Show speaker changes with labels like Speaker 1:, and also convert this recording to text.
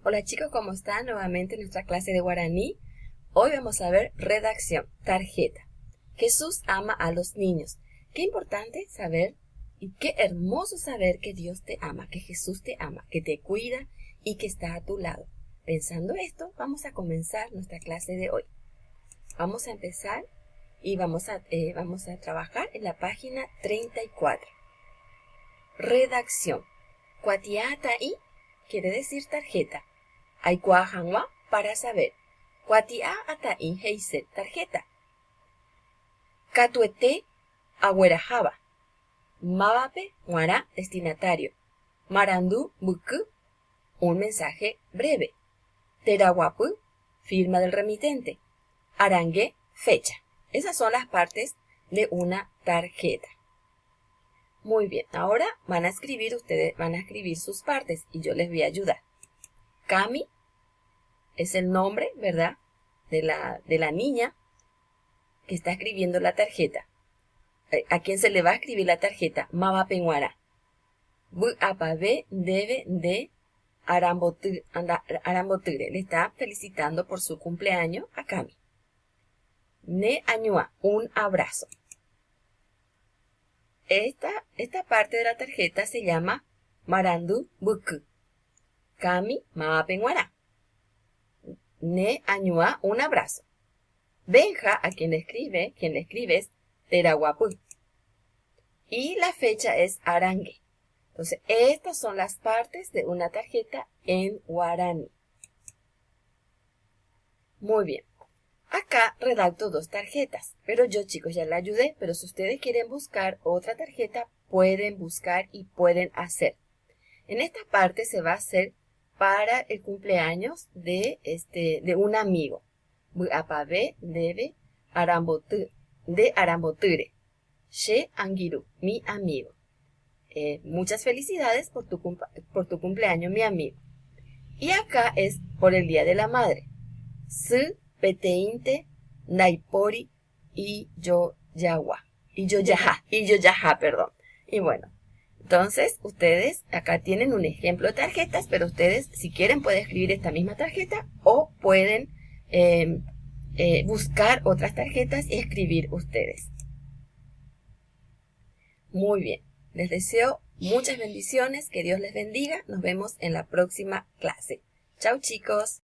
Speaker 1: Hola chicos, ¿cómo están? Nuevamente en nuestra clase de guaraní. Hoy vamos a ver redacción, tarjeta. Jesús ama a los niños. Qué importante saber y qué hermoso saber que Dios te ama, que Jesús te ama, que te cuida y que está a tu lado. Pensando esto, vamos a comenzar nuestra clase de hoy. Vamos a empezar y vamos a trabajar en la página 34. Redacción. Cuatiata y quiere decir tarjeta. Aikuajanwa para saber. Cuatia ata in heise tarjeta. Katuete aguerajaba. Mabape guara destinatario. Marandu buku un mensaje breve. Terawapu firma del remitente. Arangue fecha. Esas son las partes de una tarjeta. Muy bien, ahora ustedes van a escribir sus partes y yo les voy a ayudar. Cami es el nombre, ¿verdad? De la niña que está escribiendo la tarjeta. ¿A quién se le va a escribir la tarjeta? Mama Penguara. Bu apabe debe de Arambotire. Le está felicitando por su cumpleaños a Cami. Ne añua, un abrazo. Esta parte de la tarjeta se llama Marandu Buku. Cami Mama Penguara. Ne añua, un abrazo. Benja, a quien le escribe es Terawapu. Y la fecha es Arangue. Entonces, estas son las partes de una tarjeta en guaraní. Muy bien. Acá redacto dos tarjetas, pero yo, chicos, ya la ayudé, pero si ustedes quieren buscar otra tarjeta, pueden buscar y pueden hacer. En esta parte se va a hacer para el cumpleaños de un amigo. Apabe debe de Arambotire. She Angiru, mi amigo. Muchas felicidades por tu cumpleaños, mi amigo. Y acá es por el Día de la Madre. Su peteinte naipori y yo yaha, perdón. Y bueno, entonces ustedes acá tienen un ejemplo de tarjetas, pero ustedes si quieren pueden escribir esta misma tarjeta o pueden buscar otras tarjetas y escribir ustedes. Muy bien, les deseo muchas bendiciones, que Dios les bendiga. Nos vemos en la próxima clase. Chao chicos.